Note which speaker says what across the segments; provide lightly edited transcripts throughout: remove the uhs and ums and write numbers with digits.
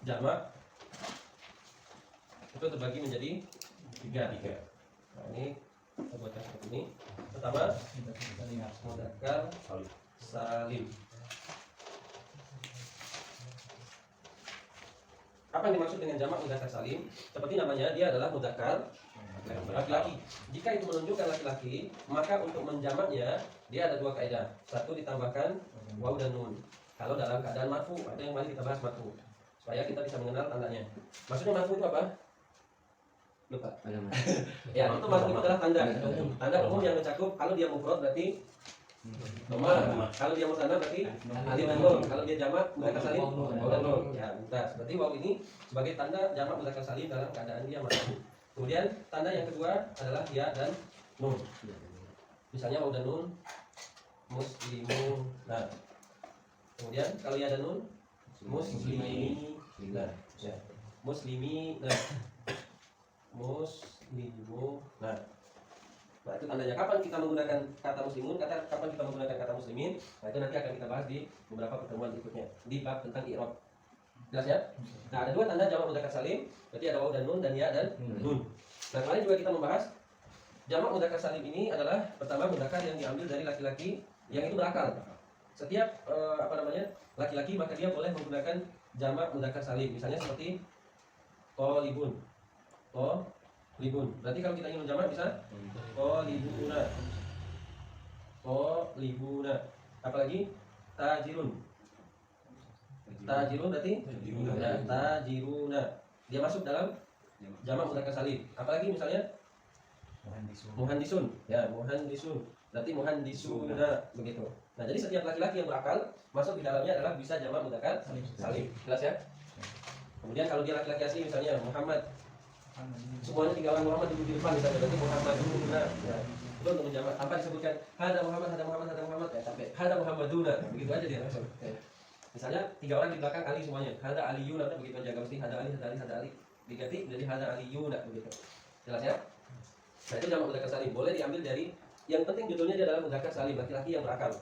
Speaker 1: jamak itu terbagi menjadi tiga. Nah, ini kita buatkan seperti ini. Pertama, mudzakkar salim. Apa yang dimaksud dengan jamak mudzakkar salim? Seperti namanya, dia adalah mudzakkar laki-laki. Jika itu menunjukkan laki-laki, maka untuk menjamaknya dia ada dua kaidah. Satu, ditambahkan waw dan nun. Kalau dalam keadaan marfu, ada yang mari kita bahas marfu supaya kita bisa mengenal tandanya. Maksudnya marfu itu apa? Lupa. Ya, itu marfu itu adalah tanda umum. Tanda umum yang mencakup kalau dia mufrad berarti dhamma, kalau dia musanna berarti alif dan nun, kalau dia jamak mudzakkar salim waw dan nun. Ya, mumtaz. Berarti waw ini sebagai tanda jamak mudzakkar salim dalam keadaan dia marfu. Kemudian tanda yang kedua adalah ya dan nun. Misalnya waw dan nun muslimun. Nah, kemudian kalau ya dan nun muslimi. Nah, ya. Muslimi. Nah, muslimu. Nah, itu tandanya. Kapan kita menggunakan kata muslimun, kapan kita menggunakan kata muslimin? Nah, itu nanti akan kita bahas di beberapa pertemuan berikutnya di bab tentang i'rab. Jelas ya? Nah, ada dua tanda jamak mudzakkar salim, berarti ada waw dan nun dan ya dan nun. Nah, kemarin juga kita membahas jamak mudzakkar salim ini adalah pertama mudzakkar yang diambil dari laki-laki yang itu berakal. Setiap laki-laki maka dia boleh menggunakan jamak mudzakkar salim. Misalnya seperti qalibun. Qalibun. Berarti kalau kita ingin menjamak bisa qalibuna. Qalibuna. Apalagi tajirun. Tajirun berarti ya, tajiruna. Dia masuk dalam jamak mudzakkar salim. Apalagi misalnya muhandisun. Ya, muhandisun. Berarti muhandisuna begitu. Nah, jadi setiap laki-laki yang berakal masuk di dalamnya adalah bisa jamak mudzakkar salim. Jelas ya? Kemudian kalau dia laki-laki asli misalnya Muhammad, semuanya tiga orang Muhammad di depan misalnya, berarti Muhammaduna. Ya, itu untuk menjamak tanpa disebutkan hada Muhammad, hada Muhammad, hada Muhammad ya, sampai hada Muhammaduna. Begitu aja dia langsung. Ya. Misalnya tiga orang di belakang Ali semuanya, hada Aliyuna, begitu aja, enggak mesti hada Ali, hada Ali, hada Ali. Diganti menjadi hada Aliyuna begitu. Jelas ya? Nah, itu jamak mudzakkar salim. Boleh diambil dari, yang penting judulnya dia adalah mudzakkar salim, laki-laki yang berakal.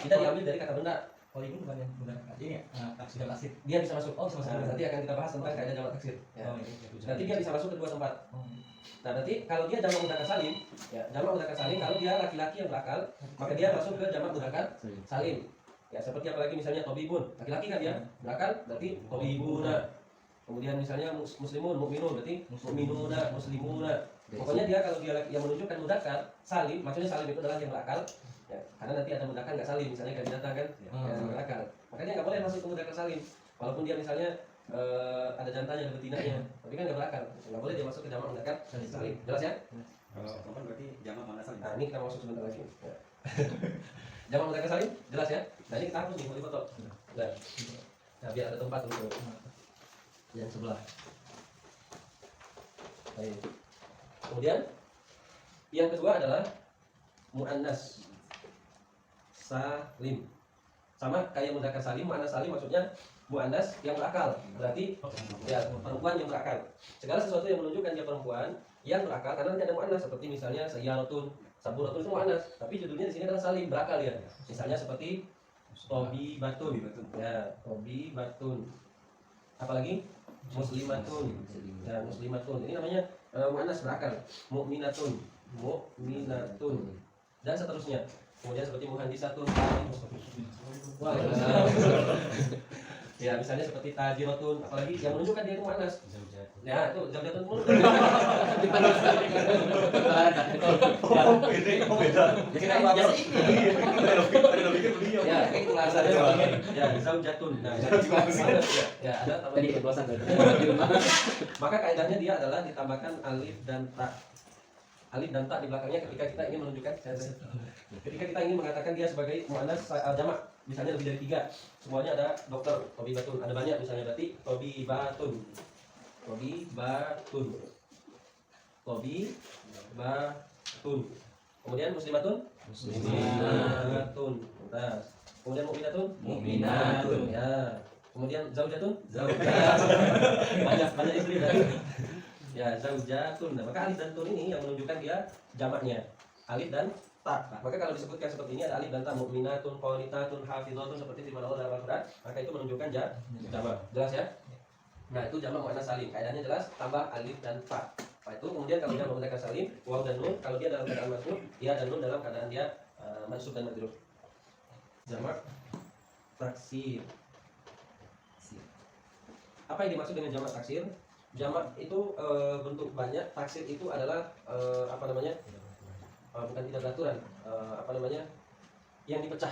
Speaker 1: Tidak diambil dari kata benda.
Speaker 2: Kalau ini bukan yang menggunakan ini ya, taksir dan taksir.
Speaker 1: Dia bisa masuk.
Speaker 2: Bisa masuk.
Speaker 1: Nanti akan kita bahas tentang kaidah jamak taksir. Ya. Nanti dia bisa masuk ke dua tempat. Nah, nanti kalau dia jamak mudzakkar salim, ya, jamak mudzakkar salim kalau dia laki-laki yang berakal, maka dia masuk ke jamak mudzakkar salim. Ya, seperti apalagi misalnya tobibun, laki-laki kan dia berakal, berarti tobibuna. Kemudian misalnya muslimun, mukminun, berarti mukminuna, muslimuna. Pokoknya dia kalau dia yang menunjukkan mudzakkar salim, maksudnya salim itu adalah yang berakal. Ya, karena nanti ada mudzakkar nggak salim, misalnya kayak binatang kan, yang berakal. Makanya nggak boleh masuk ke mudzakkar salim. Walaupun dia misalnya ada jantannya, ada betinanya, tapi kan nggak berakal. Nggak boleh dia masuk ke jamak mudzakkar salim. Jelas ya?
Speaker 3: Kalau kapan berarti jamak mana salim?
Speaker 1: Nah, ini kita masuk sebentar lagi. Ya. Jamak mudzakkar salim, jelas ya? Nah, ini kita hapus nih, mau dipoto. Nah, biar ada tempat untuk yang sebelah. Baik. Kemudian yang kedua adalah muannas salim. Sama kayak mudzakkar salim, muannas salim maksudnya muannas yang berakal. Berarti ya perempuan yang berakal. Segala sesuatu yang menunjukkan dia perempuan yang berakal, karena nanti ada muannas seperti misalnya sayyaratun, saburatun itu muannas, tapi judulnya di sini adalah salim, berakal ya. Misalnya seperti tobibatun. Ya, tobibatun. Apalagi muslimatun. Ya, muslimatun. Ini namanya muannas berakal. Mukminatun, mukminatun. Dan seterusnya. Kemudian seperti muhandisatun. Wah, ya, misalnya seperti tajiratun, apalagi yang menunjukkan dia itu muannas. Ya, itu zaujatun mulu.
Speaker 3: Beda.
Speaker 1: Ya, itu alasannya. Ya, zaujatun. Nah, ya, ada
Speaker 2: Tadi kebelasan tadi.
Speaker 1: maka kaidahnya dia adalah ditambahkan alif dan ta. Alif dan ta di belakangnya ketika kita ingin menunjukkan, ketika kita ingin mengatakan dia sebagai muannas jamak, misalnya lebih dari 3, semuanya ada dokter, tobibatun, ada banyak misalnya, berarti tobibatun, kemudian muslimatun, nah, kemudian mukminatun, ya, kemudian zaujatun, banyak istri dan ya, zaujatun. Nah, maka alif dan tun ini yang menunjukkan dia jamaknya. Alif dan ta. Maka kalau disebutkan seperti ini ada alif dan ta, mukminatun, qanitatun, hafizatun, seperti di mana Allah dalam Al-Qur'an, maka itu menunjukkan jamak. Jelas ya? Nah, itu jamak muannas salim. Kaidahnya jelas, tambah alif dan fa. Nah, itu kemudian kalau jamak mudzakkar salim, waw dan nun, kalau dia dalam keadaan mansub, ya dan nun dalam keadaan dia mansub dan majrur. Jamak taksir. Apa yang dimaksud dengan jamak taksir? Jamak itu bentuk banyak, taksir itu adalah bukan tidak beraturan, yang dipecah.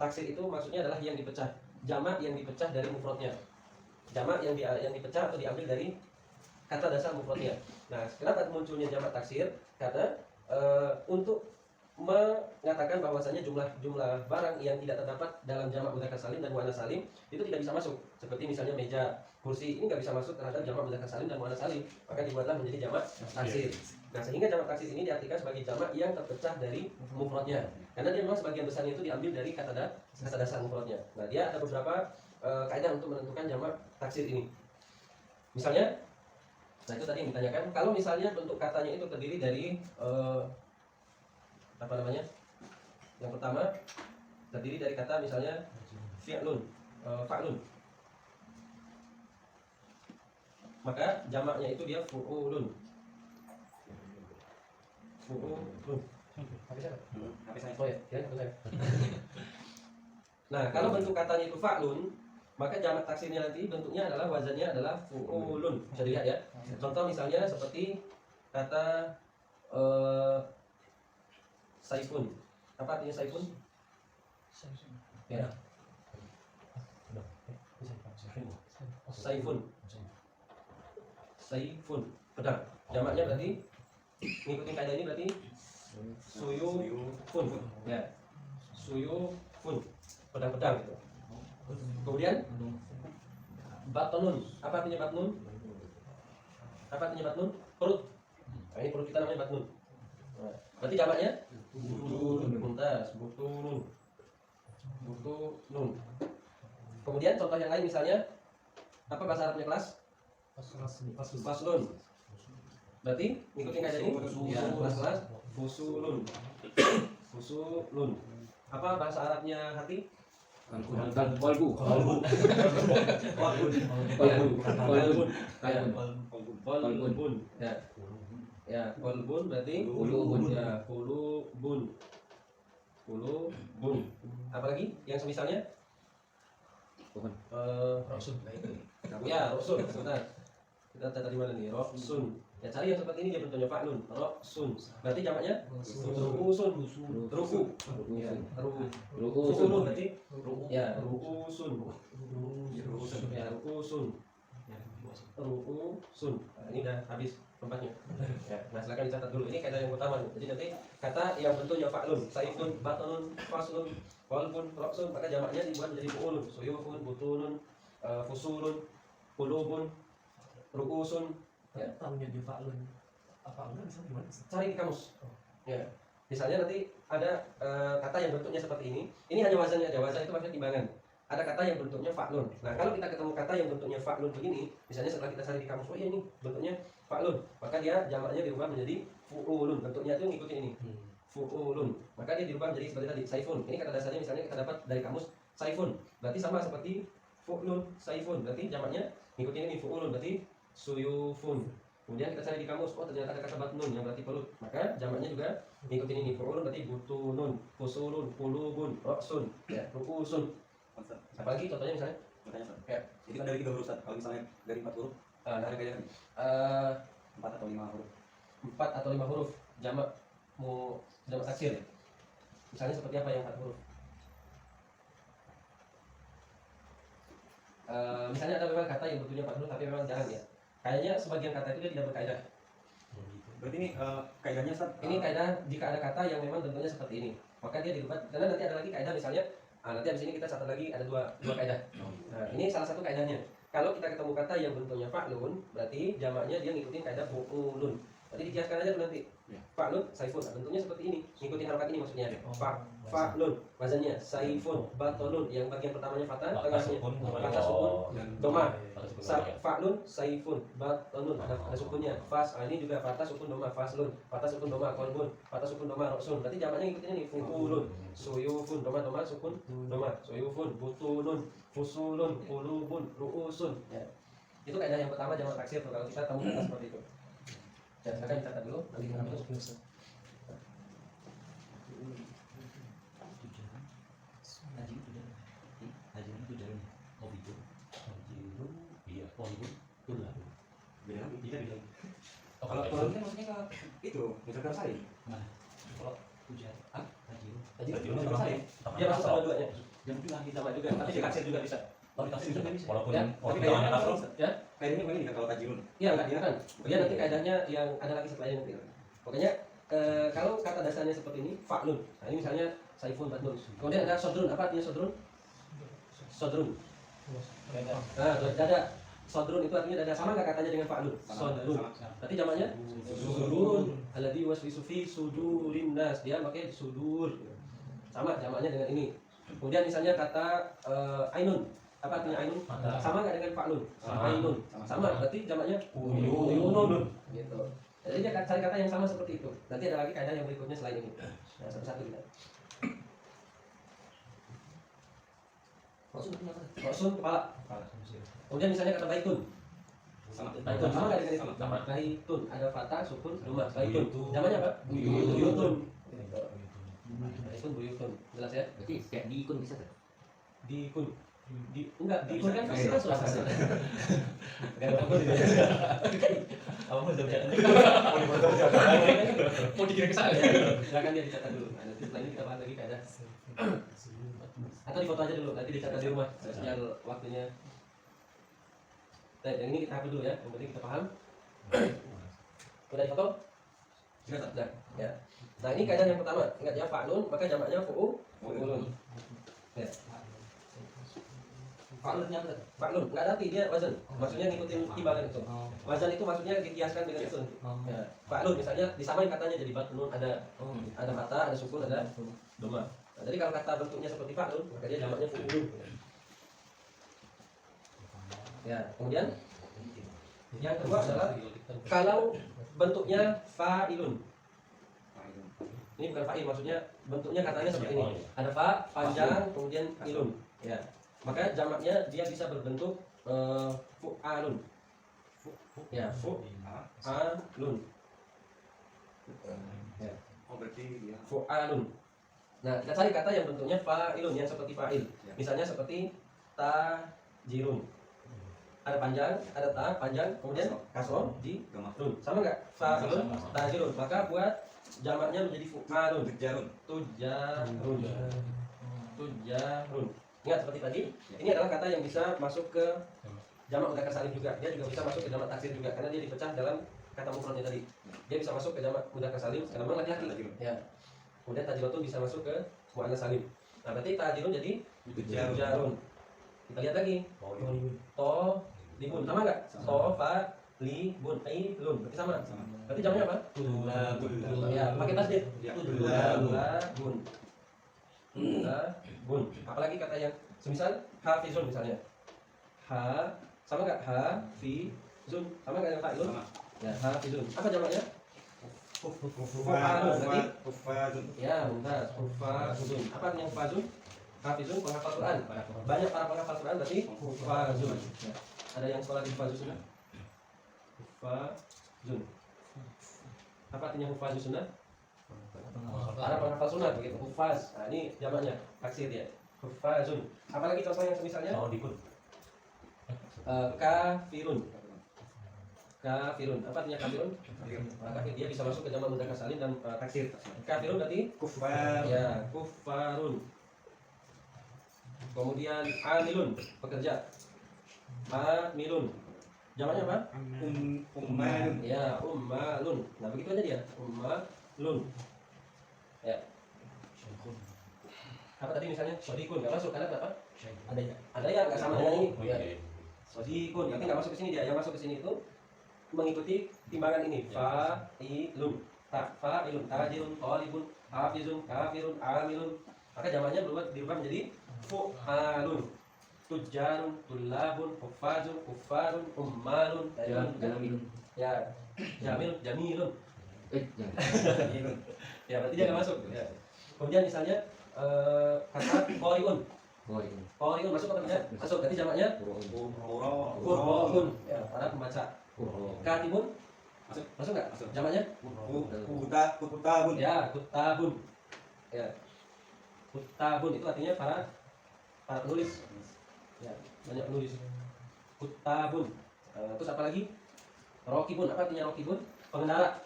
Speaker 1: Taksir itu maksudnya adalah yang dipecah. Jamak yang dipecah dari mufradnya. Jamak yang dipecah atau diambil dari kata dasar mufradnya. Nah, kenapa munculnya jamak taksir? Karena untuk mengatakan bahwasanya jumlah barang yang tidak terdapat dalam jamak mudzakkar salim dan muannas salim itu tidak bisa masuk. Seperti misalnya meja, kursi, ini nggak bisa masuk terhadap jamak mudzakkar salim dan muannas salim, maka dibuatlah menjadi jamak taksir. Nah, sehingga jamak taksir ini diartikan sebagai jamak yang terpecah dari mufradnya. Karena dia memang sebagian besarnya itu diambil dari kata dasar mufradnya. Nah, dia ada beberapa kaidah untuk menentukan jamak taksir ini. Misalnya, nah itu tadi yang ditanyakan, kalau misalnya bentuk katanya itu terdiri dari yang pertama terdiri dari kata misalnya fi'lun, fa'lun, maka jamaknya itu dia fu'ulun. Oh ya, nah, kalau bentuk katanya itu fa'lun, maka jamak taksirnya nanti bentuknya adalah wazannya adalah fu'ulun. Bisa dilihat ya. Contoh misalnya seperti kata saifun. Apa artinya saifun? Ya. Saifun. Saifun. Pedang. Jamaknya berarti ngikutin kaidah ini berarti suyufun. Ya. Suyufun. Pedang-pedang gitu. Kemudian batnun. Apa artinya batnun? Apa artinya batnun? Perut. Nah, ini perut kita namanya batnun. Nah, berarti jamaknya butun. Butun. Kemudian contoh yang lain misalnya apa bahasa Arabnya kelas? Faslun. Berarti ngikutin kaidah ini ya, kelas fusulun. Fusulun. Apa bahasa Arabnya hati? Qalbu. Ya, qalbun berarti qulubun. Ya, qulubun. Apa lagi yang semisalnya? Rasul. Ya, rasul. Sebentar. Kita tadi mana nih? Rasul. Ya, cari yang seperti ini dia bentuknya fa'lun. Rasul. Berarti jamaknya ru'usun. Ru'u. Ya, ru'usun berarti ya, ru'usun. Ya, ru'usun. Ru'usun. Nah, ini udah habis tempatnya. Ya, nah silakan dicatat dulu. Ini kata yang utama. Jadi nanti kata yang bentuknya fa'lun, saifun, batnun, faslun, qalbun, ra'sun, maka jamaknya dibuat menjadi fu'ulun, suyufun, butunun, fusulun, qulubun, ru'usun. Ya,
Speaker 2: tahunya dia fa'lun. Apa enggak bisa gimana?
Speaker 1: Cari di kamus. Ya. Misalnya nanti ada kata yang bentuknya seperti ini. Ini hanya wazannya aja. Wazan itu maksudnya timbangan. Ada kata yang bentuknya fa'lun. Nah, kalau kita ketemu kata yang bentuknya fa'lun begini, misalnya setelah kita cari di kamus, oh iya ini bentuknya fa'lun, maka dia jamaknya dirubah menjadi fu'ulun. Bentuknya itu ngikutin ini. Fu'ulun. Maka dia dirubah menjadi seperti tadi, saifun. Ini kata dasarnya misalnya kita dapat dari kamus saifun. Berarti sama seperti fu'lun, saifun. Berarti jamaknya ngikutin ini fu'ulun, berarti suyufun. Kemudian kita cari di kamus, oh ternyata ada kata batnun yang berarti perut. Maka jamaknya juga ngikutin ini. Fu'ulun berarti butunun, fusulun, qulubun, ra'sun, ya, ru'usun. Apalagi contohnya misalnya?
Speaker 3: Ya. Jadi kan dari 3 huruf, kalau misalnya dari 4 huruf,
Speaker 1: Dari
Speaker 3: kayaknya 4 atau 5 huruf.
Speaker 1: 4 atau 5 huruf jamak taksir. Misalnya seperti apa yang 4 huruf? Misalnya ada memang kata yang bentuknya 4 huruf tapi memang jarang ya. Kayaknya sebagian kata itu dia tidak berkaidah.
Speaker 3: Berarti ini kaidahnya Ustaz.
Speaker 1: Ini kaidah jika ada kata yang memang bentuknya seperti ini, maka dia dirubah. Karena nanti ada lagi kaidah misalnya, nanti habis ini kita catat lagi ada dua kaidah. Nah, ini salah satu kaidahnya. Kalau kita ketemu kata yang bentuknya fa'lun, berarti jamaknya dia ngikutin kaidah fu'ulun. Berarti dikiaskan aja dulu nanti. Fa'lun, saifun. Nah, bentuknya seperti ini. Ngikutin harokat ini maksudnya. Fa'lun. Wazannya saifun, batonun. Yang bagian pertamanya fathah, tengahnya fathah sukun, doma. Fa'lun, saifun, batonun. Ada sukunnya. Fas. Ini juga fathah sukun doma. Faslun. Fathah sukun doma. Qalbun. Fathah sukun doma. Ra'sun. Berarti jamaknya ngikutin ini. Fu'ulun. Suyufun. Doma sukun doma. Suyufun. Butunun. Fusulun. Qulubun. Ru'usun. Ya. Itu kaidah yang pertama jamak taksir tuh, kalau kita temu kata seperti itu. Ya, silakan dicatat dulu nanti kita masuk.
Speaker 2: Haji itu jalan. Haji itu jalan. Oh itu. Haji itu iya. Oh itu lah.
Speaker 3: Beda lagi.
Speaker 2: Kita bilang.
Speaker 3: Oh, kalau turunnya maksudnya ke itu, misalkan saya.
Speaker 2: Mana? Kalau hujan. Ah, haji.
Speaker 1: Haji
Speaker 2: Haji
Speaker 1: itu
Speaker 2: itu
Speaker 1: saya. Dia masuk sama duanya.
Speaker 2: Yang juga kita
Speaker 1: Sama juga, tapi ditaksir juga bisa.
Speaker 2: kalau dikasih juga bisa.
Speaker 4: Walaupun
Speaker 1: Ya,
Speaker 3: Tapi
Speaker 1: tapi
Speaker 3: kayaknya
Speaker 1: kayaknya
Speaker 3: kan
Speaker 1: ya.
Speaker 3: kayaknya begini kan kalau tajirun.
Speaker 1: Iya enggak, dia kan. Dia nanti kaidahnya yang ada lagi setelahnya nanti. Pokoknya kalau kata dasarnya seperti ini, fa'lun. Nah, ini misalnya saifun badun. Kemudian ada sodrun. Apa artinya sodrun? Sodrun. Nah, dada. Sodrun itu artinya dada. Sama enggak katanya dengan fa'lun? Sodrun. Berarti jamaknya sudurun. Alladzi waswisu fi sudurin nas. Dia pakai sudur. Sama jamaknya dengan ini. Kemudian misalnya kata ainun. Apa artinya ainun? Sama nggak dengan fa'lun? Ainun. Sama. Berarti jamaknya uyunun. Gitu. Jadi dia cari kata yang sama seperti itu. Nanti ada lagi kaidah yang berikutnya selain ini. Nah, satu-satu kita. Maksud kepala. Kemudian misalnya kata baitun.
Speaker 3: Sama.
Speaker 1: Baitun sama nggak dengan itu?
Speaker 4: Sama.
Speaker 1: Baitun ada fathah, sukun, duma. Baitun. Namanya apa? Buyutun. Baitun buyutun. Jelas ya?
Speaker 5: Berarti kayak diikun bisa tuh.
Speaker 1: Diikun. Enggak, diikun kan pasti
Speaker 3: Iya.
Speaker 1: kan suasana.
Speaker 2: Apa mau jawab?
Speaker 1: Mau dikirim ke sana? Silakan dia dicatat dulu. Nah, nanti setelah ini kita bahas lagi keadaan. Atau di foto aja dulu, nanti dicatat di rumah. Sinyal waktunya. Nah, yang ini kita hapus dulu ya. Yang penting kita paham. Udah di foto? Sudah. Ya. Nah, ini kaidah yang pertama. Ingat ya, fa'lun, maka jamaknya fu'ulun. Ya.
Speaker 5: Fa'lunnya apa?
Speaker 1: Fa'lun, nggak ada arti, dia wazan. Maksudnya ngikutin timbangan itu. Wazan itu maksudnya dikiaskan dengan itu. Ya. Fa'lun misalnya disamain katanya jadi batnun, ada kata, ada sukun, ada doma. Nah, jadi kalau kata bentuknya seperti fa'lun, maka dia jamaknya fu'ulun. Ya, kemudian yang kedua adalah kalau bentuknya fa'ilun. Ini bukan fa'il, maksudnya bentuknya katanya seperti ini. Ada fa panjang, kemudian ilun. Ya. Maka jamaknya dia bisa berbentuk fu'alun. Ya, fu'alun. Ya,
Speaker 3: Oh berarti dia.
Speaker 1: fu'alun. Nah, kita cari kata yang bentuknya fa'ilun, yang seperti fa'il. Misalnya seperti tajirun. Ada panjang, ada ta panjang, kemudian kasroh di
Speaker 3: Gama.
Speaker 1: run. Sama enggak? Fa'ilun, tajirun. Maka buat jamaknya menjadi fu'alun.
Speaker 3: Jarun.
Speaker 1: Tujarun. Tujarun. Ingat seperti tadi, ini adalah kata yang bisa masuk ke jamak mudzakkar salim juga. Dia juga bisa masuk ke jamak taksir juga karena dia dipecah dalam kata mufradnya tadi. Dia bisa masuk ke jamak mudzakkar salim karena memang laki-laki. Ya. Kemudian tajirun bisa masuk ke muannas salim. Nah, berarti tajirun jadi tujarun. Kita lihat lagi. To libun sama enggak? To fa libun ailun. Berarti sama. Berarti jamaknya apa?
Speaker 3: Tulabun.
Speaker 1: Ya, pakai tasdid.
Speaker 3: Ya.
Speaker 1: Tulabun. Bun. Apalagi kata yang semisal hafizun misalnya. Ha sama enggak hafizun? Sama enggak dengan fa'ilun?
Speaker 3: Sama.
Speaker 1: Ya, hafizun. Apa jamaknya?
Speaker 3: Kufazun.
Speaker 1: Ya, mumtaz. Hufazun. Apa artinya hufazun? Hafizun penghafal Quran. Banyak para penghafal Quran berarti hufazun. Ya. Ada yang sekolah di hufazun sunnah? Hufazun. Apa artinya hufazun sunnah? Ada penghafal sunnah begitu, hufaz. Nah, ini jamaknya, taksir dia. Hufazun. Apalagi contoh yang semisalnya
Speaker 4: Kalau dikut.
Speaker 1: kafirun. Kafirun. Apa artinya kafirun? Nah, kafir dia bisa masuk ke jamak mudzakkar salim dan taksir. Kafirun berarti
Speaker 3: Kufar.
Speaker 1: ya, kufarun. Kemudian amilun, pekerja. Amilun. Jamaknya apa?
Speaker 3: Ummalun.
Speaker 1: Ya, ummalun. Nah, begitu aja dia. Ummalun. Ya. Apa tadi misalnya sodikun nggak masuk karena kenapa? Ada yang nggak sama dengan ini. Ya. Sodikun tapi nggak masuk ke sini dia. Yang masuk ke sini itu mengikuti timbangan ini. Fa'ilun, fa'ilun, tajirun, talibun, hafizun, kafirun, amilun. Maka jamaknya dirubah menjadi fu'alun, tujarun, tulabun, hufazun, kufarun, ummalun,
Speaker 5: Jalamilun.
Speaker 1: ya, jamilun.
Speaker 5: Jangan.
Speaker 1: Ya berarti dia nggak masuk. Ya. Kemudian misalnya kata qariun.
Speaker 5: Oh ini.
Speaker 1: Qoriun masuk apa tidak? Masuk. Berarti jamaknya qurra'un. Ya, para pembaca. Katibun
Speaker 3: Masuk.
Speaker 1: masuk nggak?
Speaker 3: Masuk.
Speaker 1: Jamaknya?
Speaker 3: Kutabun.
Speaker 1: Ya, kutabun. Ya. Kutabun itu artinya para penulis. Ya, banyak penulis. Kutabun. Terus apa lagi? Rokibun. Apa artinya rokibun? Pengendara.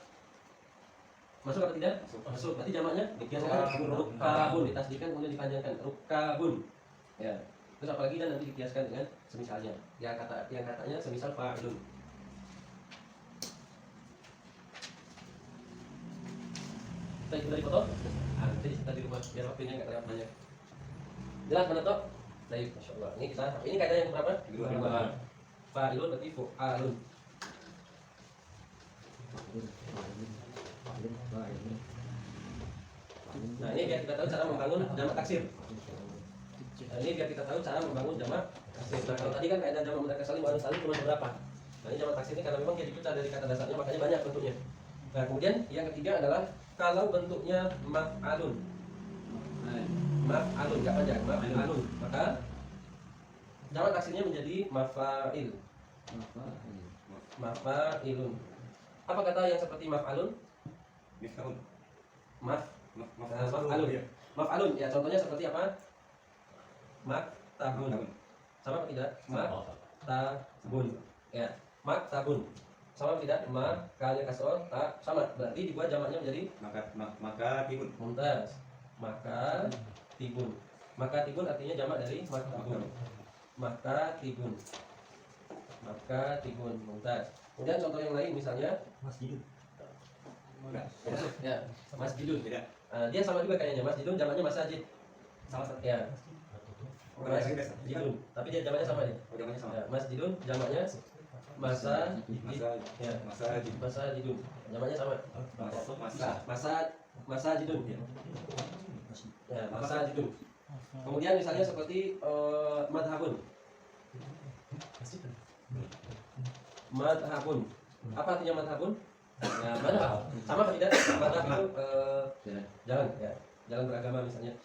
Speaker 1: Masuk apa tidak? Masuk. Berarti jamaknya dikiaskan rukabun, ditasdidkan kemudian dipanjangkan. Rukabun. Ya. Terus apa lagi dan nanti dikiaskan dengan semisalnya. Yang katanya semisal fa'ilun. Kita ikut dari foto. Nanti kita di rumah biar waktunya nggak terlalu banyak. Jelas mana toh? Baik, masya Allah. Ini kita. Ini kaidah yang berapa? Kedua. Fa'ilun berarti fu'alun. Nah ini biar kita tahu cara membangun jamak taksir. Nah, ini biar kita tahu cara membangun jamak taksir. Nah kalau tadi kan kaidah jamak mudzakkar salim muannats salim cuma beberapa. Nah ini jamak taksir ini karena memang dia dipecah dari kata dasarnya makanya banyak bentuknya. Nah kemudian yang ketiga adalah kalau bentuknya maf'alun. Maf'alun nggak panjang, maf'alun. Maka jamak taksirnya menjadi mafa'il. Mafa'ilun. Apa kata yang seperti maf'alun? Maf'alun. Maf'alun ya contohnya seperti apa? Maktabun. Sama apa tidak? Maktabun. Ya, maktabun. Sama apa tidak? Makanya kasroh tak sama. Berarti dibuat jamaknya menjadi
Speaker 3: maka tibun.
Speaker 1: mumtaz. Maka tibun. Maka tibun artinya jamak dari maktabun. Maka tibun. Maka tibun mumtaz. Kemudian contoh yang lain misalnya
Speaker 2: Masjid.
Speaker 1: ya, masjidun.
Speaker 3: Tidak.
Speaker 1: Dia sama juga kayaknya masjidun jamaknya masajid.
Speaker 3: Salah satu.
Speaker 1: Ya,
Speaker 3: Masjidun.
Speaker 1: masjidun. Tapi dia jamaknya sama ya.
Speaker 3: Udah sama.
Speaker 1: Ya, masjidun jamaknya masajid. Ya,
Speaker 3: Masajid.
Speaker 1: masajidun. Jamaknya sama. Masajidun. Ya, masajidun. Kemudian misalnya seperti madhabun. Madhabun. Apa artinya madhabun? Ya, madhab. Sama apa tidak? Madhab itu jalan, ya. Jalan beragama misalnya.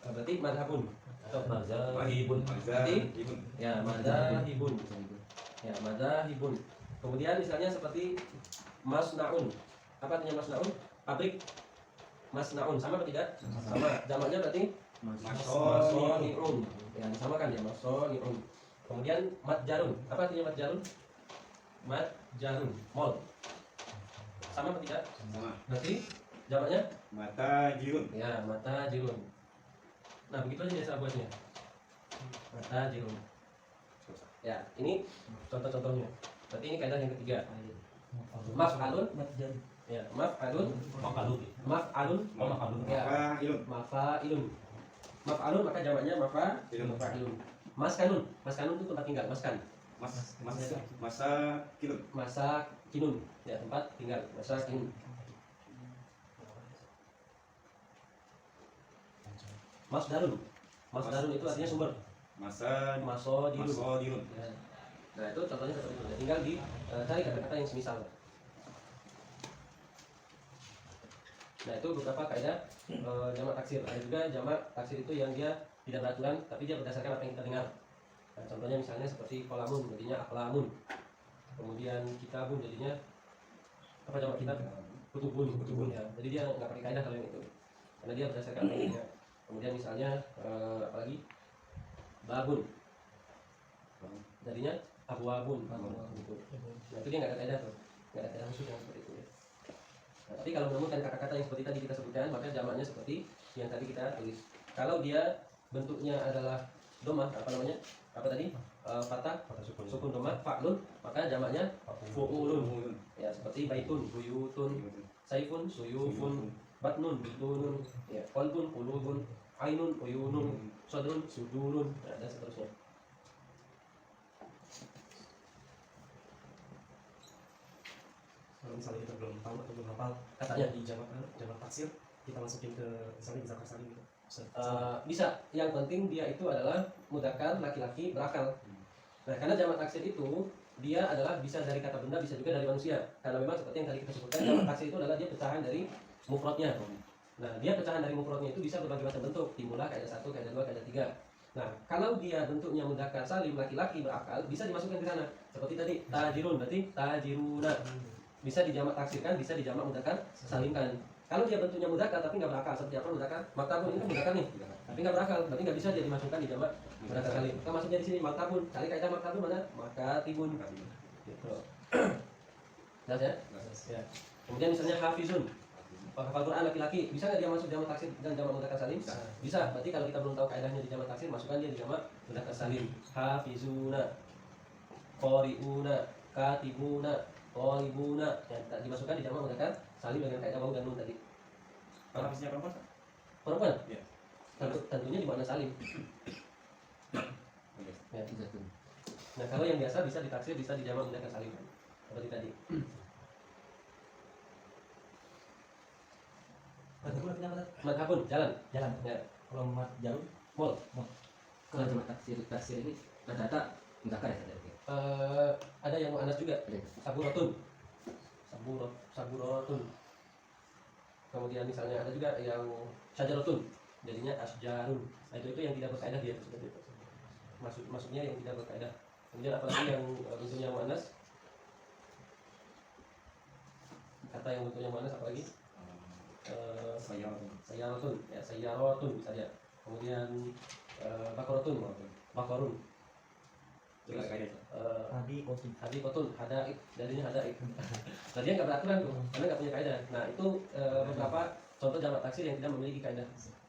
Speaker 1: Berarti madhabun atau
Speaker 2: Mazhabun.
Speaker 3: Mazhabun.
Speaker 1: ya madhabun. Ya, madhabun. Kemudian misalnya seperti masnaun. Apa artinya masnaun? Pabrik. Masnaun sama apa tidak? Sama. Jamaknya berarti masoniun. Ya, disamakan ya masoniun. Kemudian matjarun. Apa artinya matjarun? Matjarun. Mall. Sama apa tidak?
Speaker 3: Sama.
Speaker 1: Berarti jamaknya
Speaker 3: Mata jirun.
Speaker 1: ya mata jirun. Nah begitu aja cara buatnya. Mata jirun. Ya ini contoh-contohnya. Berarti ini kaidah yang ketiga. Maf'alun. Ya maf'alun.
Speaker 2: Maf'alun.
Speaker 1: Maf'alun.
Speaker 2: Maf'alun.
Speaker 1: Ya
Speaker 3: Maka ilun.
Speaker 1: mafa'ilun. Maf'alun maka jamaknya mafa'ilun. Maskanun. Maskanun itu tempat tinggal. Maskan.
Speaker 3: Masa kilun.
Speaker 1: Masa kinun. Ya tempat tinggal. Masa kinun. Masdarun. Masdarun itu artinya sumber. Masodirun.
Speaker 3: Masodirun.
Speaker 1: Ya. Nah itu contohnya seperti itu. Tinggal cari kata-kata yang semisal. Nah itu beberapa kaidah jamak taksir. Ada juga jamak taksir itu yang dia tidak beraturan, tapi dia berdasarkan apa yang kita dengar. Nah, contohnya misalnya seperti kolamun, jadinya aklamun. Kemudian kitabun, jadinya apa jamak kitab? Kutubun. Ya. Jadi dia nggak pakai kaidah kalau yang itu, karena dia berdasarkan apa yang dia dengar. Kemudian misalnya apalagi babun, jadinya abwabun. Gitu. Nah itu dia nggak ada kaidah tuh, nggak ada kaidah khusus yang seperti itu. Ya. Nah, tapi kalau menemukan kata-kata yang seperti tadi kita sebutkan, maka jamaknya seperti yang tadi kita tulis. Kalau dia bentuknya adalah domah, apa namanya? Apa tadi? Fatah, sukun domah, fa'lun, maka jamaknya fu'ulun. Ya, seperti baitun, buyutun, saifun, suyufun, batnun, butunun, ya, qalbun, qulubun, ainun, uyunun, sadrun, sudurun, nah, dan seterusnya.
Speaker 4: Kalau misalnya kita belum tahu atau belum hafal katanya di jamak taksir, kita masukin ke misalnya mudzakkar salim gitu.
Speaker 1: Bisa, yang penting dia itu adalah mudzakkar laki-laki berakal. Nah, karena jamak taksir itu dia adalah bisa dari kata benda, bisa juga dari manusia. Karena memang seperti yang tadi kita sebutkan, jamak taksir itu adalah dia pecahan dari mufradnya. Nah, dia pecahan dari mufradnya itu bisa berbagai macam bentuk. Timbullah kaidah 1, kaidah 2, kaidah 3. Nah, kalau dia bentuknya mudzakkar salim laki-laki berakal, bisa dimasukkan ke sana. Seperti tadi tajirun, berarti tajiruna. Bisa dijamak taksirkan, bisa dijamak mudzakkar salimkan. Kalau dia bentuknya mudzakkar tapi nggak berakal, seperti apa mudzakkar? Maktabun ini kan mudzakkar nih, tapi nggak berakal, berarti nggak bisa dia dimasukkan di jamak mudzakkar salim. Maka maksudnya di sini maktabun, cari kaidah maktabun mana? Makatibun. Gitu. Jelas ya? Ya. Kemudian misalnya hafizun, hafal Quran laki-laki, bisa nggak dia masuk jamak taksir dan jamak mudzakkar salim? Bisa. Berarti kalau kita belum tahu kaidahnya di jamak taksir, masukkan dia di jamak mudzakkar salim. Hafizuna, qoriuna, katibuna, qalibuna, yang dimasukkan di jamak mudzakkar salim dengan kaidah wawu dan nun tadi.
Speaker 3: Kalau habisnya perempuan, Pak?
Speaker 1: Perempuan?
Speaker 3: Iya.
Speaker 1: Tentunya di makna salim.
Speaker 3: Oke.
Speaker 1: Ya.
Speaker 5: Izatun.
Speaker 1: Nah, kalau yang biasa bisa ditaksir, bisa di jamak mudzakkar salim. Seperti tadi.
Speaker 2: Madhabun artinya apa?
Speaker 1: Madhabun, jalan.
Speaker 2: Jalan.
Speaker 1: Ya.
Speaker 2: Kalau mat jalur,
Speaker 1: Mall.
Speaker 5: Kalau jamak taksir ini rata-rata mudzakkar ya?
Speaker 1: Ada yang muannas juga.
Speaker 5: Ada.
Speaker 1: Saburatun. Saburatun. Kemudian misalnya ada juga yang syajaratun, jadinya asjarun. Nah, itu yang tidak berkaidah dia seperti itu. Maksudnya yang tidak berkaidah. Kemudian apalagi yang bentuknya muannas? Kata yang bentuknya muannas apalagi? Sayaratun, ya sayaratun saja. Kemudian bakorotun, bakorun. Terus
Speaker 2: Abi Koti.
Speaker 1: hadikotun, hadaik, jadinya hadaik. Nah, dia nggak beraturan tuh, karena nggak punya kaidah. Nah, itu beberapa contoh jamak taksir yang tidak memiliki kaidah.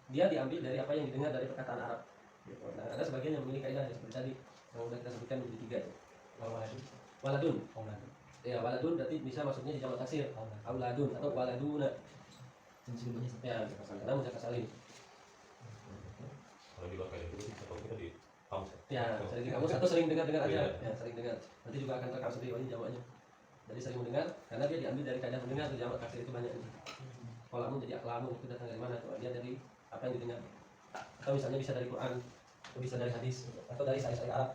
Speaker 1: Dia diambil dari apa yang didengar dari perkataan Arab. Gitu. Nah, ada sebagian yang memiliki kaidah seperti tadi yang sudah kita sebutkan menjadi 3 itu. Waladun. Ya, waladun berarti bisa masuknya di jamak taksir. Auladun atau waladuna. Ya, karena mudzakkar salim.
Speaker 6: Kalau di luar kayak gitu sih, kalau kita di kamus
Speaker 1: Ya, sering di kamus atau sering dengar-dengar aja. Ya, sering dengar. Nanti juga akan terekam sendiri ini jamaknya. Jadi sering mendengar karena dia diambil dari kaidah mendengar tuh jamak taksir itu banyak. Kolamun jadi aklamun itu datang dari mana tuh? Dia dari apa yang didengar. Atau misalnya bisa dari Quran, atau bisa dari hadis, atau dari syair-syair Arab.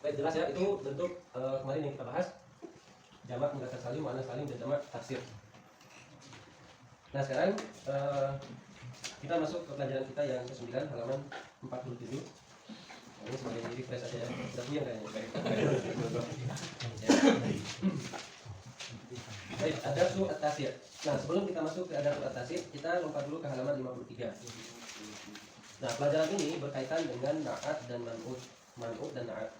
Speaker 1: Baik, jelas ya, itu bentuk kemarin yang kita bahas jamak mudzakkar salim, muannas salim dan jamak taksir. Nah, sekarang kita masuk ke pelajaran kita yang ke-9 halaman 47. Ini sebagai refresh aja ya. Sudah puyeng kayaknya. Ya. Baik, ada surat tasir. Nah, sebelum kita masuk ke ada surat tasir, kita lompat dulu ke halaman 53. Nah, pelajaran ini berkaitan dengan na'at dan man'ut. Man'ut dan na'at.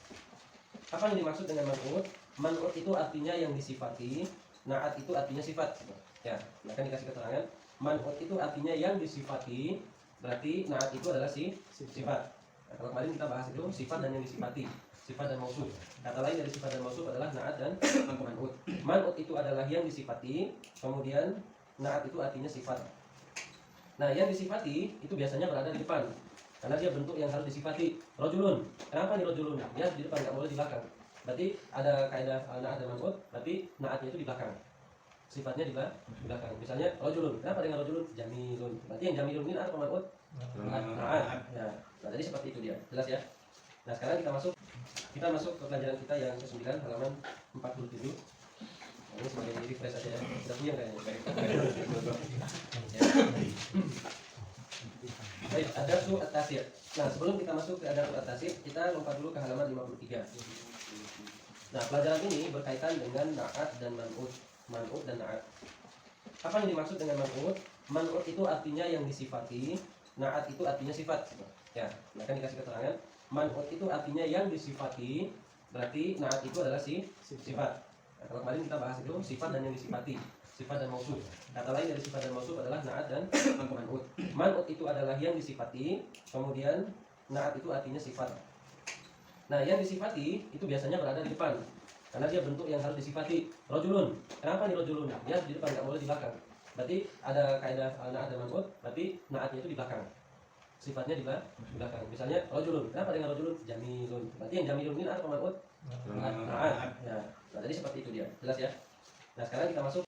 Speaker 1: Apa yang dimaksud dengan man'ut? Man'ut itu artinya yang disifati, na'at itu artinya sifat. Ya, akan dikasih keterangan. Man'ut itu artinya yang disifati, berarti na'at itu adalah sifat. Nah, kalau kemarin kita bahas itu sifat dan yang disifati, sifat dan mausuf. Kata lain dari sifat dan mausuf adalah na'at dan man'ut. Man'ut itu adalah yang disifati, kemudian na'at itu artinya sifat. Nah, yang disifati itu biasanya berada di depan, karena dia bentuk yang harus disifati. Rojulun, kenapa nih rojulun? Dia di depan, nggak boleh di belakang. Berarti ada kaidah na'at dan man'ut, berarti na'atnya itu di belakang, sifatnya di belakang. Misalnya rojulun, kenapa dengan rojulun? Jamilun, berarti yang jamilun ini apa man'ut? Na'at. Ya. Nah, jadi seperti itu dia, jelas ya. Nah, sekarang kita masuk ke pelajaran kita yang ke-9 halaman 47. Nah, ini sebagai refresh aja ya. Sudah puyeng kayaknya. Ya. Baik, ada surat tasir. Nah, sebelum kita masuk ke ada surat tasir, kita lompat dulu ke halaman 53. Nah, pelajaran ini berkaitan dengan na'at dan man'ut. Man'ut dan na'at. Apa yang dimaksud dengan man'ut? Man'ut itu artinya yang disifati, na'at itu artinya sifat. Ya, akan dikasih keterangan. Man'ut itu artinya yang disifati, berarti na'at itu adalah sifat. Nah, kalau kemarin kita bahas itu sifat dan yang disifati, sifat dan mausuf. Kata lain dari sifat dan mausuf adalah na'at dan man'ut. Man'ut itu adalah yang disifati, kemudian na'at itu artinya sifat. Nah, yang disifati itu biasanya berada di depan, karena dia bentuk yang harus disifati. Rojulun, kenapa nih rojulun? Dia di depan, nggak boleh di belakang. Berarti ada kaidah na'at dan man'ut, berarti na'atnya itu di belakang, sifatnya di belakang. Misalnya rojulun, kenapa dengan rojulun? Jamilun, berarti yang jamilun ini apa man'ut? Na'at. Ya. Nah, jadi seperti itu dia, jelas ya. Nah, sekarang kita masuk